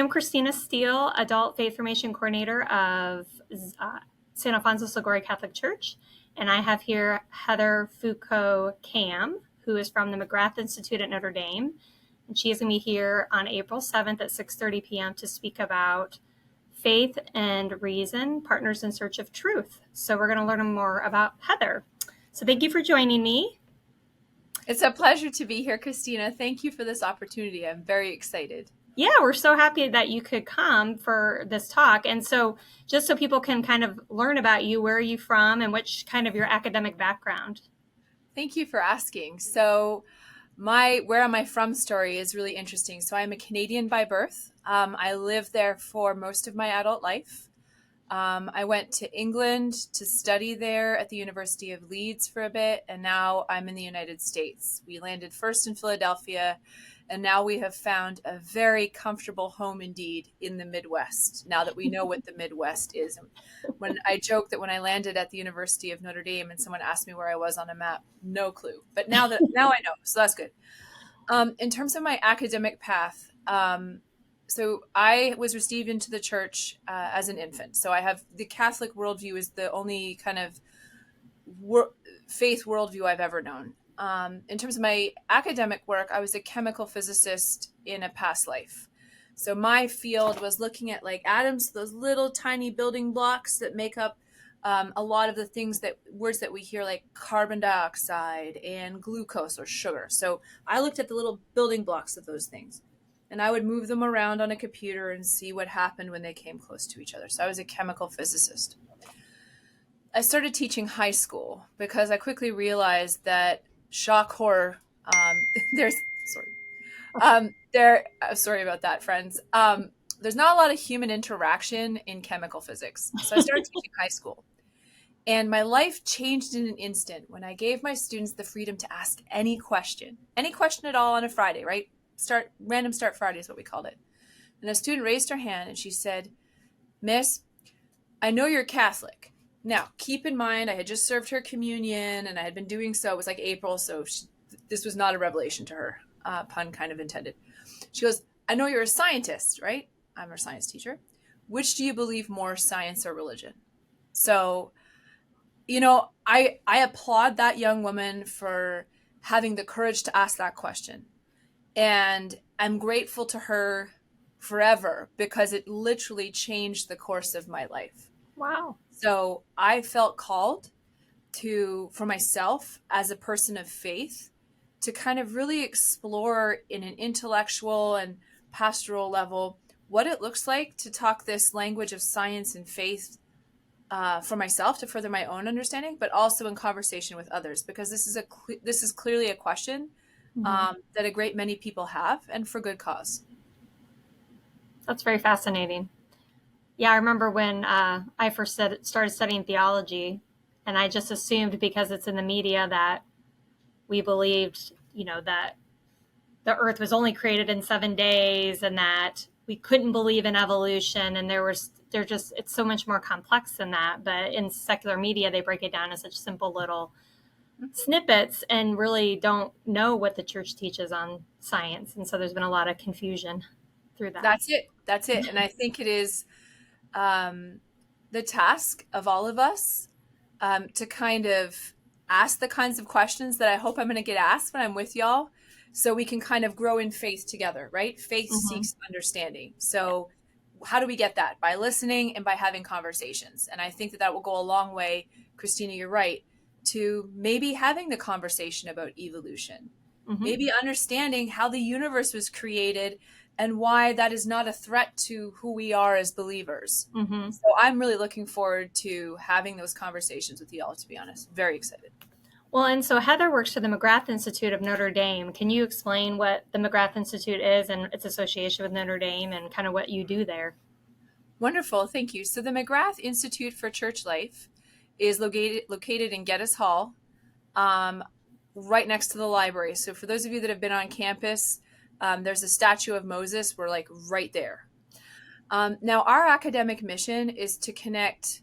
I'm Christina Steele, Adult Faith Formation Coordinator of San Alfonso Liguori Catholic Church. And I have here Heather Foucault-Camm, who is from the McGrath Institute at Notre Dame. And she is going to be here on April 7th at 6:30 p.m. to speak about faith and reason, partners in search of truth. So we're going to learn more about Heather. So thank you for joining me. It's a pleasure to be here, Christina. Thank you for this opportunity. I'm very excited. Yeah, we're so happy that you could come for this talk. And so just so people can kind of learn about you, where are you from and which kind of your academic background? Thank you for asking. So my where am I from story is really interesting. So I'm a Canadian by birth. I lived there for most of my adult life. I went to England to study there at the University of Leeds for a bit, and now I'm in the United States. We landed first in Philadelphia, and now we have found a very comfortable home indeed in the Midwest, now that we know what the Midwest is. When I joke that when I landed at the University of Notre Dame and someone asked me where I was on a map, no clue. But now I know, so that's good. In terms of my academic path, so I was received into the church as an infant. So I have the Catholic worldview is the only kind of faith worldview I've ever known. In terms of my academic work, I was a chemical physicist in a past life. So my field was looking at like atoms, those little tiny building blocks that make up a lot of the words that we hear, like carbon dioxide and glucose or sugar. So I looked at the little building blocks of those things. And I would move them around on a computer and see what happened when they came close to each other. So I was a chemical physicist. I started teaching high school because I quickly realized that shock horror. Sorry about that, friends. There's not a lot of human interaction in chemical physics. So I started teaching high school. And my life changed in an instant when I gave my students the freedom to ask any question at all on a Friday, right? Random Start Friday is what we called it. And a student raised her hand and she said, "Miss, I know you're Catholic. Now, keep in mind, I had just served her communion and I had been doing so. It was like April, so this was not a revelation to her, pun kind of intended. She goes, I know you're a scientist, right? I'm her science teacher. Which do you believe more, science or religion?" So, I applaud that young woman for having the courage to ask that question. And I'm grateful to her forever because it literally changed the course of my life. Wow. So I felt called for myself as a person of faith, to kind of really explore in an intellectual and pastoral level what it looks like to talk this language of science and faith for myself to further my own understanding, but also in conversation with others, because this is clearly a question that a great many people have, and for good cause. That's very fascinating. Yeah, I remember when I first started studying theology, and I just assumed because it's in the media that we believed, that the earth was only created in 7 days and that we couldn't believe in evolution. And it's so much more complex than that. But in secular media, they break it down as such simple little snippets and really don't know what the church teaches on science. And so there's been a lot of confusion through that. That's it. And I think it is the task of all of us to kind of ask the kinds of questions that I hope I'm going to get asked when I'm with y'all, so we can kind of grow in faith together, right? Faith seeks understanding. So how do we get that? By listening and by having conversations. And I think that will go a long way, Christina, you're right, to maybe having the conversation about evolution, maybe understanding how the universe was created and why that is not a threat to who we are as believers. So I'm really looking forward to having those conversations with you all, to be honest. Very excited. Well, and so Heather works for the McGrath Institute of Notre Dame. Can you explain what the McGrath Institute is and its association with Notre Dame and kind of what you do there? Wonderful. Thank you. So the McGrath Institute for Church Life is located in Geddes Hall, right next to the library. So for those of you that have been on campus, there's a statue of Moses. We're like right there. Now, our academic mission is to connect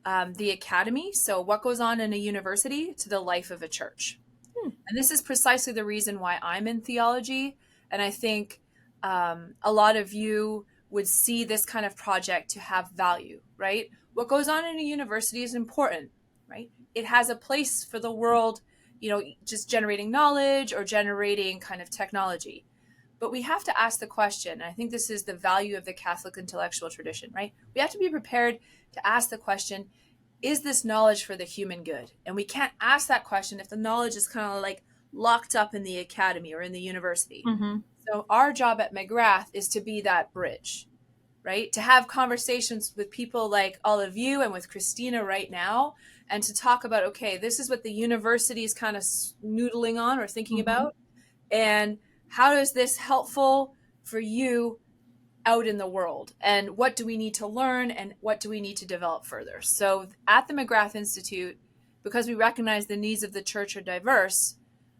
the academy, so what goes on in a university, to the life of a church. And this is precisely the reason why I'm in theology. And I think a lot of you would see this kind of project to have value, right? What goes on in a university is important, right? It has a place for the world, just generating knowledge or generating kind of technology. But we have to ask the question, and I think this is the value of the Catholic intellectual tradition, right? We have to be prepared to ask the question, is this knowledge for the human good? And we can't ask that question if the knowledge is kind of like locked up in the academy or in the university. Mm-hmm. So our job at McGrath is to be that bridge, right? To have conversations with people like all of you and with Christina right now, and to talk about, okay, this is what the university is kind of noodling on or thinking about. And how is this helpful for you out in the world? And what do we need to learn and what do we need to develop further? So at the McGrath Institute, because we recognize the needs of the church are diverse,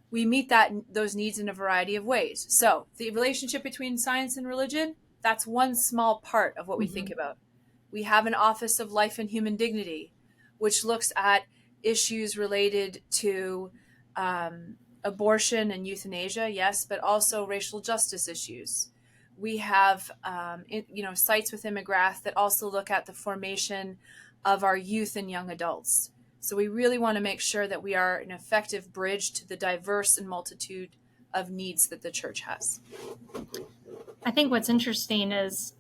we meet those needs in a variety of ways. So the relationship between science and religion, that's one small part of what we think about. We have an Office of Life and Human Dignity, which looks at issues related to abortion and euthanasia, yes, but also racial justice issues. We have sites within McGrath that also look at the formation of our youth and young adults. So we really want to make sure that we are an effective bridge to the diverse and multitude of needs that the church has. I think what's interesting is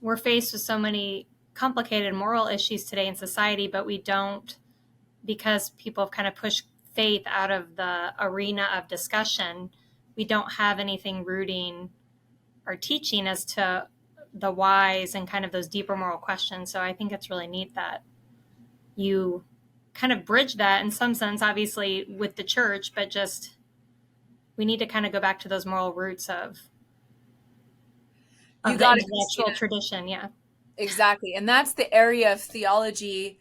we're faced with so many complicated moral issues today in society, but we don't, because people have kind of pushed faith out of the arena of discussion, we don't have anything rooting or teaching as to the whys and kind of those deeper moral questions. So I think it's really neat that you kind of bridge that in some sense, obviously with the church, but just we need to kind of go back to those moral roots of the intellectual tradition. Yeah, exactly. And that's the area of theology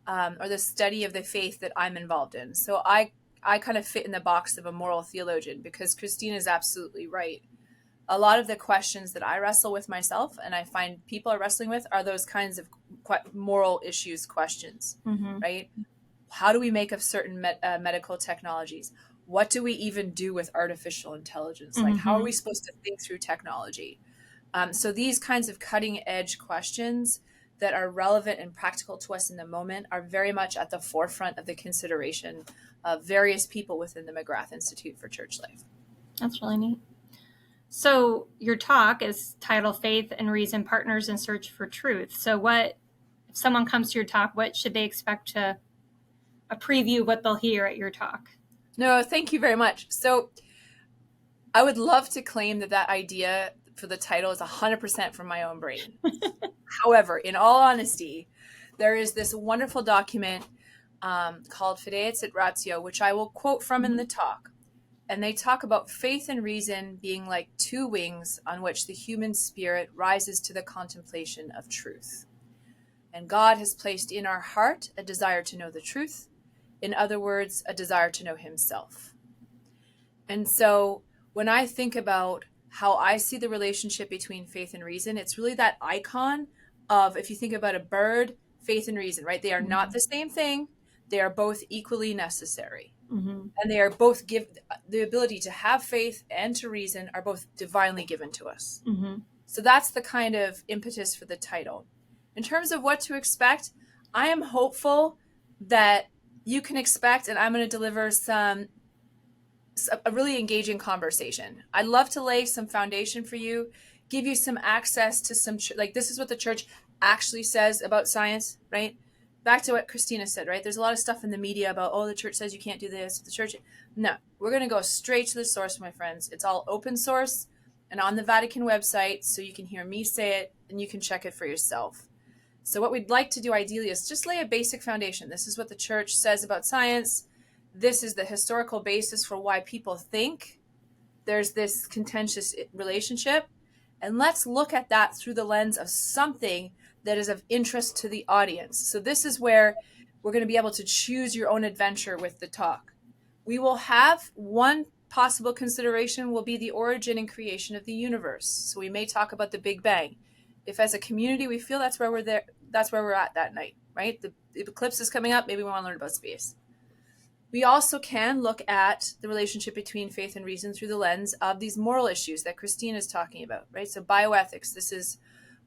or the study of the faith that I'm involved in. So I kind of fit in the box of a moral theologian, because Christina is absolutely right. A lot of the questions that I wrestle with myself and I find people are wrestling with are those kinds of moral issues questions, right? How do we make of certain medical technologies? What do we even do with artificial intelligence? Like, how are we supposed to think through technology? So these kinds of cutting edge questions that are relevant and practical to us in the moment are very much at the forefront of the consideration of various people within the McGrath Institute for Church Life. That's really neat. So your talk is titled Faith and Reason, Partners in Search for Truth. So if someone comes to your talk, what should they expect to a preview of what they'll hear at your talk? No, thank you very much. So I would love to claim that idea for the title is 100% from my own brain. However, in all honesty, there is this wonderful document called Fideat et Ratio, which I will quote from in the talk. And they talk about faith and reason being like two wings on which the human spirit rises to the contemplation of truth. And God has placed in our heart a desire to know the truth. In other words, a desire to know himself. And so when I think about how I see the relationship between faith and reason, it's really that icon of, if you think about a bird, faith and reason, right? They are not the same thing. They are both equally necessary. And they are both the ability to have faith and to reason are both divinely given to us. So that's the kind of impetus for the title. In terms of what to expect, I am hopeful that you can expect, and I'm going to deliver a really engaging conversation. I'd love to lay some foundation for you, give you some access to some, like, this is what the church actually says about science, right? Back to what Christina said, right? There's a lot of stuff in the media about, the church says you can't do this. The church, no, we're going to go straight to the source, my friends. It's all open source and on the Vatican website, so you can hear me say it and you can check it for yourself. So what we'd like to do ideally is just lay a basic foundation. This is what the church says about science. This is the historical basis for why people think there's this contentious relationship. And let's look at that through the lens of something that is of interest to the audience. So this is where we're going to be able to choose your own adventure with the talk. We will have one possible consideration will be the origin and creation of the universe. So we may talk about the Big Bang. If as a community we feel that's where we're there, that's where we're at that night, right? The eclipse is coming up. Maybe we want to learn about space. We also can look at the relationship between faith and reason through the lens of these moral issues that Christina is talking about, right? So bioethics, this is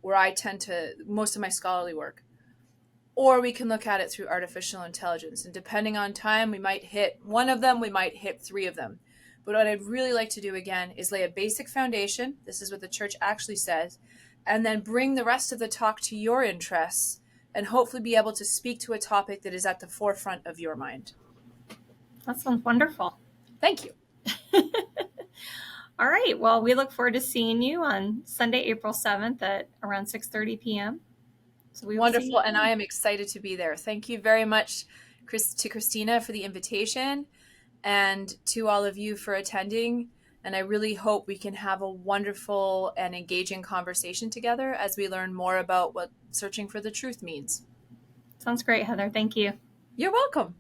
where I tend to, most of my scholarly work. Or we can look at it through artificial intelligence. And depending on time, we might hit one of them, we might hit three of them. But what I'd really like to do again is lay a basic foundation. This is what the church actually says. And then bring the rest of the talk to your interests and hopefully be able to speak to a topic that is at the forefront of your mind. That sounds wonderful. Thank you. All right. Well, we look forward to seeing you on Sunday, April 7th at around 6:30 p.m. So we Wonderful. And I am excited to be there. Thank you very much, to Christina, for the invitation, and to all of you for attending. And I really hope we can have a wonderful and engaging conversation together as we learn more about what searching for the truth means. Sounds great, Heather. Thank you. You're welcome.